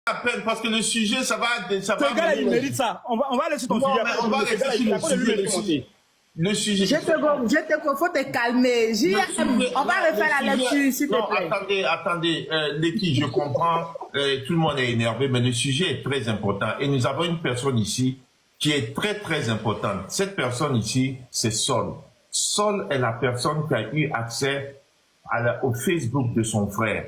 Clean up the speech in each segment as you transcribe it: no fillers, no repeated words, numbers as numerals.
la peine parce que le sujet, ça va. Ce gars-là, il mérite ça. On va aller sur ton sujet. Mais on va rester sur le sujet. Le sujet. Je te faut te calmer. On va refaire la lecture, s'il te plaît. Attendez, Leki, je comprends, tout le monde est énervé, mais le sujet est très important. Et nous avons une personne ici qui est très, très importante. Cette personne ici, c'est Sol. Sol est la personne qui a eu accès au Facebook de son frère.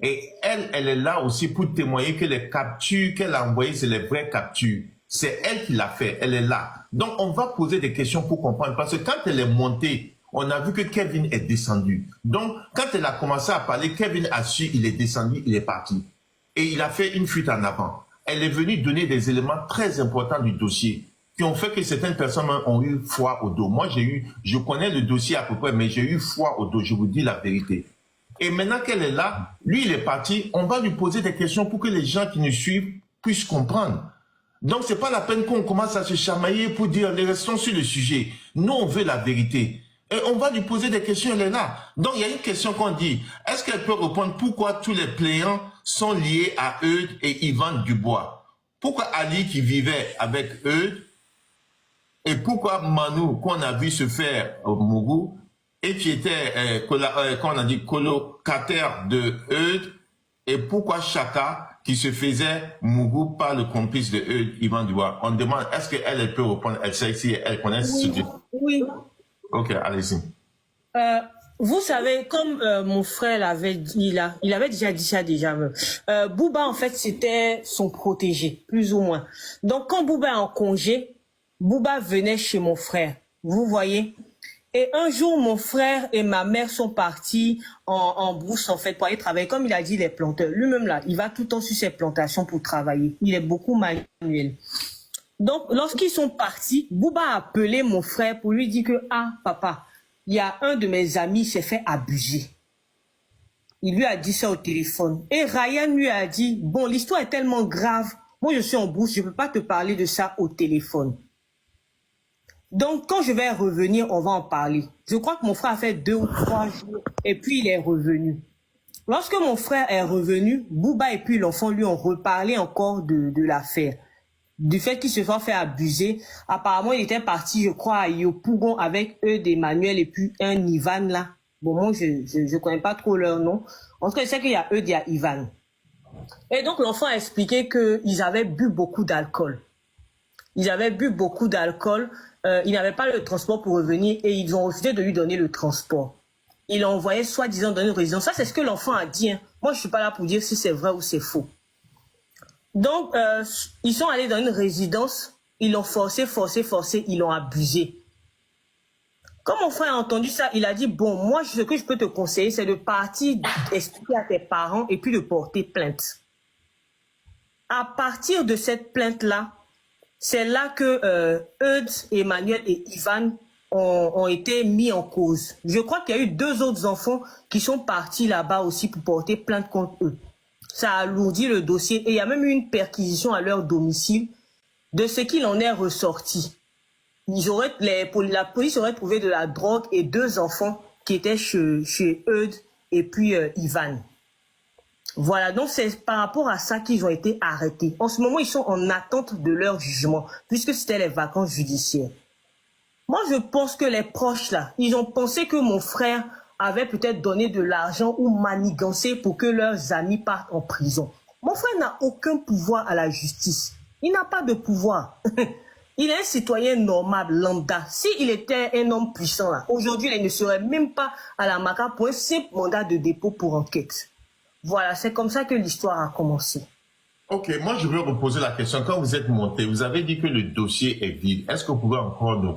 Et elle est là aussi pour témoigner que les captures qu'elle a envoyées, c'est les vraies captures. C'est elle qui l'a fait, elle est là. Donc, on va poser des questions pour comprendre. Parce que quand elle est montée, on a vu que Kevin est descendu. Donc, quand elle a commencé à parler, Kevin a su, il est descendu, il est parti. Et il a fait une fuite en avant. Elle est venue donner des éléments très importants du dossier qui ont fait que certaines personnes ont eu foi au dos. Moi, je connais le dossier à peu près, mais j'ai eu foi au dos, je vous dis la vérité. Et maintenant qu'elle est là, lui, il est parti, on va lui poser des questions pour que les gens qui nous suivent puissent comprendre. Donc, c'est pas la peine qu'on commence à se chamailler pour dire, les restons sur le sujet. Nous, on veut la vérité. Et on va lui poser des questions, elle est là. Donc, il y a une question qu'on dit. Est-ce qu'elle peut répondre pourquoi tous les plaignants sont liés à Eudes et Yvan Dubois? Pourquoi Ali qui vivait avec Eudes et pourquoi Manu, qu'on a vu se faire au Mougou, et qui était, qu'on a dit, colocataire de Eudes, et pourquoi Chaka, qui se faisait Mougou par le complice de Eudes, Yvan Dubois. On demande, est-ce qu'elle peut répondre, elle sait si elle connaît ce sujet? Oui. Ok, allez-y. Vous savez, comme mon frère l'avait dit là, il avait déjà dit ça déjà. Bouba, en fait, c'était son protégé, plus ou moins. Donc, quand Bouba est en congé, Bouba venait chez mon frère. Vous voyez? Et un jour, mon frère et ma mère sont partis en brousse, en fait, pour aller travailler. Comme il a dit, les planteurs. Lui-même, là, il va tout le temps sur ses plantations pour travailler. Il est beaucoup manuel. Donc, lorsqu'ils sont partis, Bouba a appelé mon frère pour lui dire que, ah, papa, il y a un de mes amis qui s'est fait abuser. Il lui a dit ça au téléphone. Et Ryan lui a dit, bon, l'histoire est tellement grave. Moi, je suis en brousse, je ne peux pas te parler de ça au téléphone. Donc, quand je vais revenir, on va en parler. Je crois que mon frère a fait 2 ou 3 jours et puis il est revenu. Lorsque mon frère est revenu, Bouba et puis l'enfant lui ont reparlé encore de l'affaire. Du fait qu'il se soit fait abuser. Apparemment, il était parti, je crois, à Yopougon avec Eudes Emmanuel et puis un Ivan là. Bon, moi, je connais pas trop leur nom. En tout cas, je sais qu'il y a Eudes, il y a Ivan. Et donc, l'enfant a expliqué qu'ils avaient bu beaucoup d'alcool. Ils avaient bu beaucoup d'alcool. Ils n'avaient pas le transport pour revenir et ils ont refusé de lui donner le transport. Ils l'ont envoyé soi-disant dans une résidence. Ça, c'est ce que l'enfant a dit. Hein. Moi, je ne suis pas là pour dire si c'est vrai ou c'est faux. Donc, ils sont allés dans une résidence. Ils l'ont forcé, ils l'ont abusé. Quand mon frère a entendu ça, il a dit, bon, moi, ce que je peux te conseiller, c'est de partir expliquer à tes parents et puis de porter plainte. À partir de cette plainte-là, c'est là que Eudes, Emmanuel et Ivan ont été mis en cause. Je crois qu'il y a eu 2 autres enfants qui sont partis là-bas aussi pour porter plainte contre eux. Ça a alourdi le dossier et il y a même eu une perquisition à leur domicile de ce qu'il en est ressorti. La police aurait trouvé de la drogue et 2 enfants qui étaient chez Eudes et puis Ivan. Voilà, donc c'est par rapport à ça qu'ils ont été arrêtés. En ce moment, ils sont en attente de leur jugement, puisque c'était les vacances judiciaires. Moi, je pense que les proches, là, ils ont pensé que mon frère avait peut-être donné de l'argent ou manigancé pour que leurs amis partent en prison. Mon frère n'a aucun pouvoir à la justice. Il n'a pas de pouvoir. Il est un citoyen normal, lambda. S'il était un homme puissant, là, aujourd'hui, il ne serait même pas à la MACA pour un simple mandat de dépôt pour enquête. Voilà, c'est comme ça que l'histoire a commencé. Ok, moi je veux reposer la question. Quand vous êtes monté, vous avez dit que le dossier est vide. Est-ce que vous pouvez encore nous...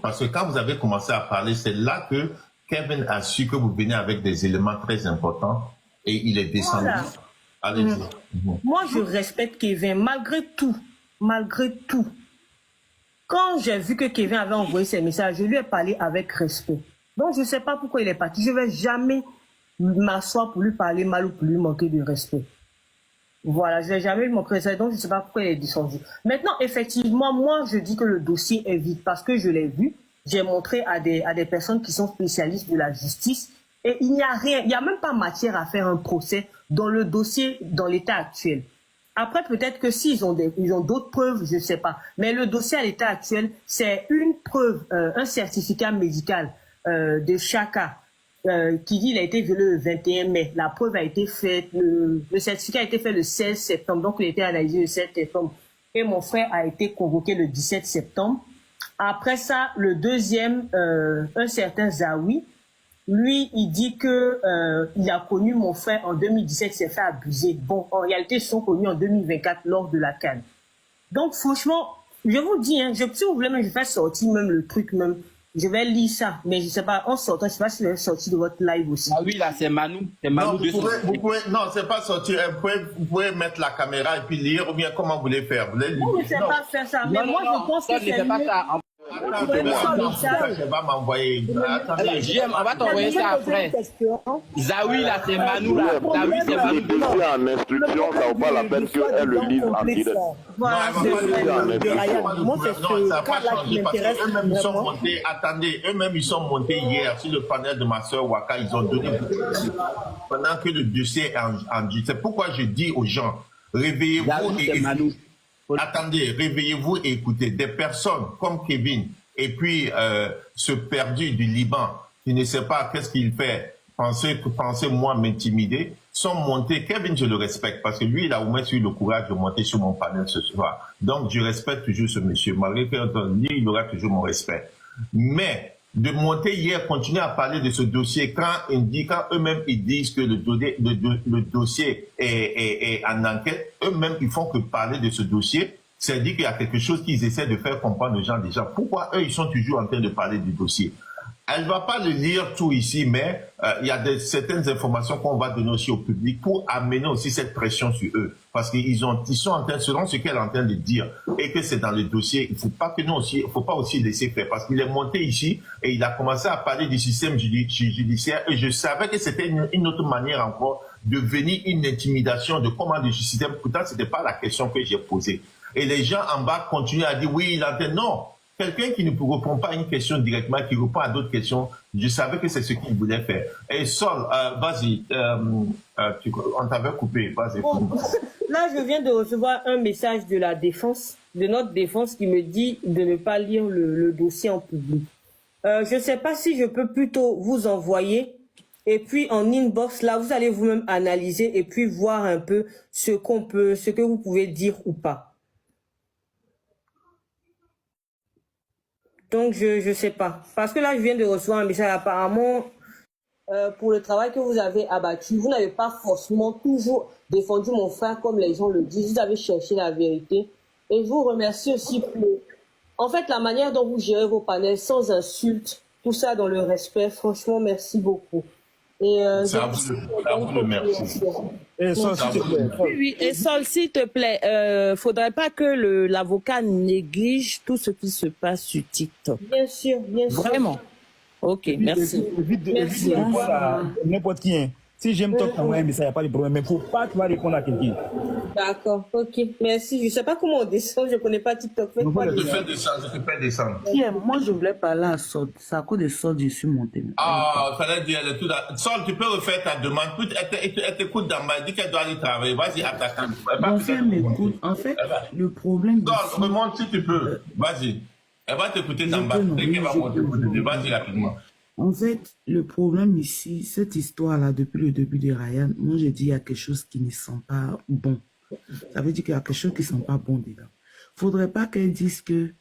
Parce que quand vous avez commencé à parler, c'est là que Kevin a su que vous venez avec des éléments très importants et il est descendu. Voilà. Allez-y. Moi, je respecte Kevin, malgré tout. Malgré tout. Quand j'ai vu que Kevin avait envoyé ses messages, je lui ai parlé avec respect. Donc, je ne sais pas pourquoi il est parti. Je ne vais jamais m'asseoir pour lui parler mal ou pour lui manquer de respect. Voilà, je n'ai jamais eu mon respect, donc je ne sais pas pourquoi il est descendu. Maintenant, effectivement, moi, je dis que le dossier est vide parce que je l'ai vu. J'ai montré à des personnes qui sont spécialistes de la justice Et il n'y a rien, il n'y a même pas matière à faire un procès dans le dossier, dans l'état actuel. Après, peut-être que s'ils ont ils ont d'autres preuves, je ne sais pas. Mais le dossier à l'état actuel, c'est une preuve, un certificat médical de Chaka qui dit qu'il a été violé le 21 mai. La preuve a été faite, le certificat a été fait le 16 septembre, donc il a été analysé le 7 septembre. Et mon frère a été convoqué le 17 septembre. Après ça, le deuxième, un certain Zawi, lui, il dit que il a connu mon frère en 2017, s'est fait abuser. Bon, en réalité, ils sont connus en 2024 lors de la CAN. Donc, franchement, je vous dis, hein, si vous voulez, même, je vais sortir même le truc, même. Je vais lire ça, mais je sais pas, en sortant, je sais pas si je vais sortir de votre live aussi. Ah oui, là, c'est Manu. C'est Manu Non, non, c'est pas sorti. Vous pouvez mettre la caméra et puis lire, ou bien comment vous voulez faire. Vous voulez lire? Non, je ne sais pas faire ça, mais moi, je pense que c'est mieux. Je vais m'envoyer. On va t'envoyer ça après. Zawi, là, c'est Manu, là. Zawi, c'est Manu. dossier en instruction, ça vaut pas la peine qu'elle le lise en direct. Voilà, moi, c'est ce cas-là qui m'intéresse. Eux-mêmes, ils sont montés, attendez, eux-mêmes, ils sont montés hier sur le panel de ma soeur Waka, ils ont donné pendant que le dossier est en justice. C'est pourquoi je dis aux gens, réveillez-vous et attendez, réveillez-vous et écoutez. Des personnes comme Kevin et puis ce perdu du Liban qui ne sait pas qu'est-ce qu'il fait, penser moi m'intimider, sont montés. Kevin, je le respecte parce que lui, il a au moins eu le courage de monter sur mon panel ce soir. Donc, je respecte toujours ce monsieur. Malgré qu'il il aura toujours mon respect. Mais de monter hier, continuer à parler de ce dossier quand eux-mêmes ils disent que le dossier est en enquête, eux-mêmes ils font que parler de ce dossier, c'est-à-dire qu'il y a quelque chose qu'ils essaient de faire comprendre aux gens déjà. Pourquoi eux ils sont toujours en train de parler du dossier? Elle ne va pas le lire tout ici, mais il y a certaines informations qu'on va donner aussi au public pour amener aussi cette pression sur eux. Parce qu'ils sont en train, selon ce qu'elle est en train de dire, et que c'est dans le dossier, il ne faut pas aussi laisser faire. Parce qu'il est monté ici et il a commencé à parler du système judiciaire et je savais que c'était une autre manière encore de venir une intimidation de comment le système. Pourtant, ce n'était pas la question que j'ai posée. Et les gens en bas continuent à dire oui, il a dit non. Quelqu'un qui ne répond pas à une question directement, qui répond à d'autres questions, je savais que c'est ce qu'il voulait faire. Et Sol, vas-y, on t'avait coupé, vas-y. Bon, là, je viens de recevoir un message de la défense, de notre défense, qui me dit de ne pas lire le dossier en public. Je ne sais pas si je peux plutôt vous envoyer, et puis en inbox, là, vous allez vous-même analyser et puis voir un peu ce que vous pouvez dire ou pas. Donc, je ne sais pas. Parce que là, je viens de recevoir un message. Apparemment, pour le travail que vous avez abattu, vous n'avez pas forcément toujours défendu mon frère comme les gens le disent. Vous avez cherché la vérité. Et je vous remercie aussi pour, en fait, la manière dont vous gérez vos panels sans insultes, tout ça dans le respect. Franchement, merci beaucoup. Et c'est à vous le merci. Et Sol, s'il te plaît. Oui, et Sol, s'il te plaît, faudrait pas que l'avocat néglige tout ce qui se passe sur TikTok. Bien sûr, bien sûr. Vraiment. Ok, merci. Évite de répondre à n'importe qui. Hein. Si j'aime toi, mais ça, il n'y a pas de problème. Mais il ne faut pas que tu vas répondre à quelqu'un. D'accord, ok. Merci. Je ne sais pas comment on descend. Je ne connais pas TikTok. Je te fais descendre. Moi, je voulais parler à Sol. C'est à cause de Sol que je suis monté. Ah, fallait dire tout là. Sol, tu peux refaire ta demande. Elle t'écoute dans ma. Dis qu'elle doit aller travailler. Vas-y, attaque. En fait, m'écoute. En fait, le problème. Sol, remonte si tu peux. Vas-y. Elle va t'écouter dans bas. Vas-y rapidement. En fait, le problème ici, cette histoire-là, depuis le début de Ryan, moi, je dis il y a quelque chose qui ne sent pas bon. Ça veut dire qu'il y a quelque chose qui ne sent pas bon dedans. Faudrait pas qu'elle dise que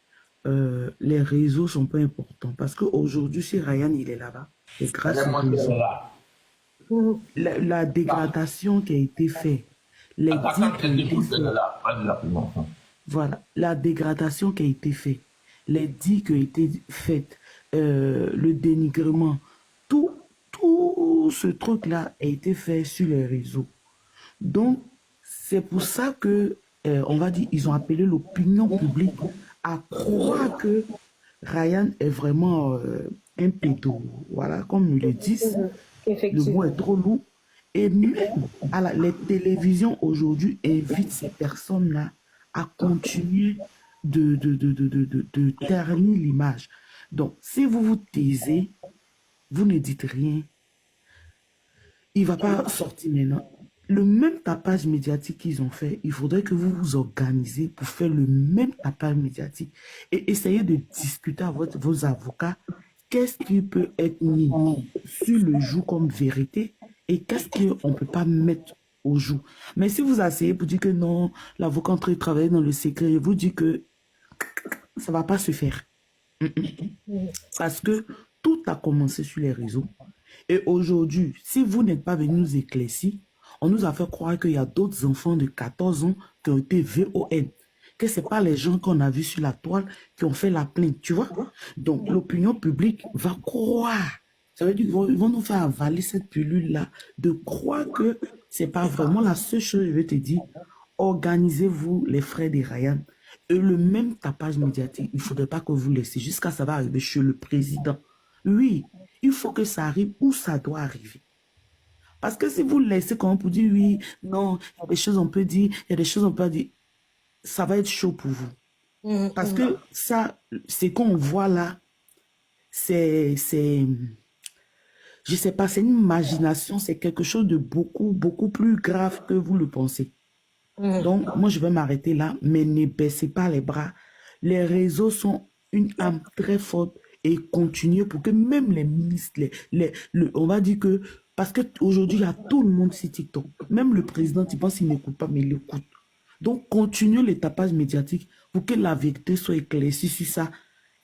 les réseaux sont pas importants. Parce qu'aujourd'hui, si Ryan, il est là-bas, c'est grâce aux réseaux. La dégradation qui a été faite, les dits qui ont été faits, voilà, la dégradation qui a été faite, les dits qui ont été faites, le dénigrement, tout ce truc-là a été fait sur les réseaux. Donc, c'est pour ça que, on va dire, ils ont appelé l'opinion publique à croire que Ryan est vraiment un pédo. Voilà, comme ils le disent, le mot est trop lourd. Et même les télévisions aujourd'hui invitent ces personnes-là à continuer de ternir l'image. Donc, si vous vous taisez, vous ne dites rien, il ne va pas sortir maintenant. Le même tapage médiatique qu'ils ont fait, il faudrait que vous vous organisez pour faire le même tapage médiatique et essayer de discuter avec vos avocats qu'est-ce qui peut être mis sur le jour comme vérité et qu'est-ce qu'on ne peut pas mettre au jour. Mais si vous asseyez pour dire que non, l'avocat en train de travailler dans le secret, vous dit que ça ne va pas se faire. Parce que tout a commencé sur les réseaux. Et aujourd'hui, si vous n'êtes pas venu nous éclaircir, on nous a fait croire qu'il y a d'autres enfants de 14 ans qui ont été VON. Que ce n'est pas les gens qu'on a vus sur la toile qui ont fait la plainte, tu vois. Donc, l'opinion publique va croire. Ça veut dire qu'ils vont nous faire avaler cette pilule-là, de croire que ce n'est pas vraiment la seule chose, je vais te dire. Organisez-vous, les frères des Ryan. Et le même tapage médiatique, il ne faudrait pas que vous laissiez jusqu'à ça va arriver chez le président. Oui, il faut que ça arrive où ça doit arriver. Parce que si vous laissez comme pour dire oui, non, il y a des choses on peut dire, il y a des choses on peut dire, ça va être chaud pour vous. Parce que ça, c'est qu'on voit là, c'est, je sais pas, c'est une imagination, c'est quelque chose de beaucoup, beaucoup plus grave que vous le pensez. Donc, moi, je vais m'arrêter là, mais ne baissez pas les bras. Les réseaux sont une âme très forte et continuez pour que même les ministres, on va dire que, parce qu'aujourd'hui, il y a tout le monde sur TikTok. Même le président, il pense qu'il n'écoute pas, mais il écoute. Donc, continuez les tapages médiatiques pour que la vérité soit éclaircie sur ça.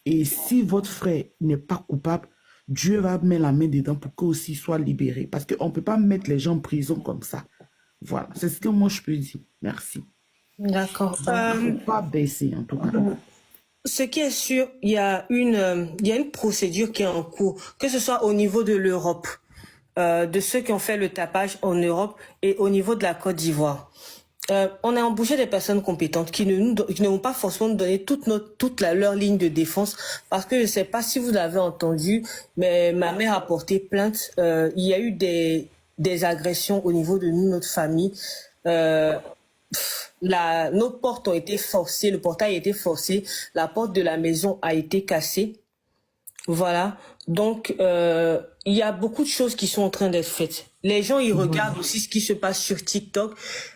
Et si votre frère n'est pas coupable, Dieu va mettre la main dedans pour qu'il aussi soit libéré. Parce qu'on ne peut pas mettre les gens en prison comme ça. Voilà, c'est ce que moi je peux dire. Merci. D'accord. Il ne faut pas baisser, en tout cas. Ce qui est sûr, il y a une procédure qui est en cours, que ce soit au niveau de l'Europe, de ceux qui ont fait le tapage en Europe et au niveau de la Côte d'Ivoire. On a embauché des personnes compétentes qui ne vont pas forcément nous donner leur ligne de défense, parce que je ne sais pas si vous l'avez entendu, mais ma mère a porté plainte. Il y a eu des agressions au niveau de nous, notre famille. Nos portes ont été forcées, le portail a été forcé, la porte de la maison a été cassée. Voilà. Donc, il y a beaucoup de choses qui sont en train d'être faites. Les gens, ils regardent aussi ce qui se passe sur TikTok,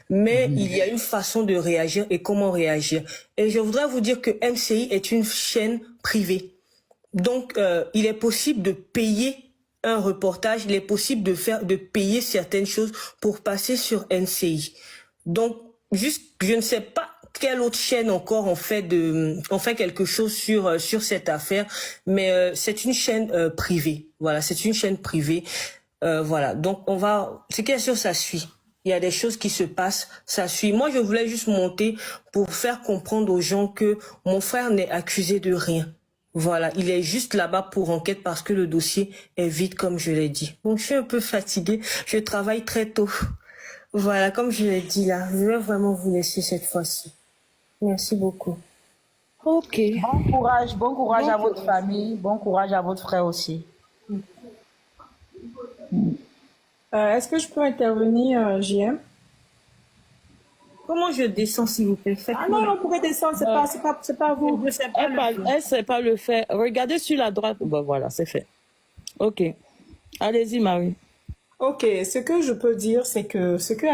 mais il y a une façon de réagir et comment réagir. Et je voudrais vous dire que MCI est une chaîne privée. Donc, il est possible de payer un reportage, il est possible de payer certaines choses pour passer sur MCI. Donc, je ne sais pas quelle autre chaîne encore on fait quelque chose sur cette affaire, mais c'est une chaîne privée. Voilà, c'est une chaîne privée. Voilà, donc ce qui est sûr, ça suit. Il y a des choses qui se passent, ça suit. Moi, je voulais juste monter pour faire comprendre aux gens que mon frère n'est accusé de rien. Voilà, il est juste là-bas pour enquête parce que le dossier est vide, comme je l'ai dit. Donc, je suis un peu fatiguée. Je travaille très tôt. Voilà, comme je l'ai dit là, je vais vraiment vous laisser cette fois-ci. Merci beaucoup. Ok. Bon courage à votre famille, bon courage à votre frère aussi. Est-ce que je peux intervenir, JM? Comment je descends, s'il vous plaît? Ah non, vous pouvez descendre, c'est pas vous. Elle ne sait pas le faire. Regardez sur la droite. Bon, voilà, c'est fait. Ok. Allez-y, Marie. Ok, ce que je peux dire, c'est que ce que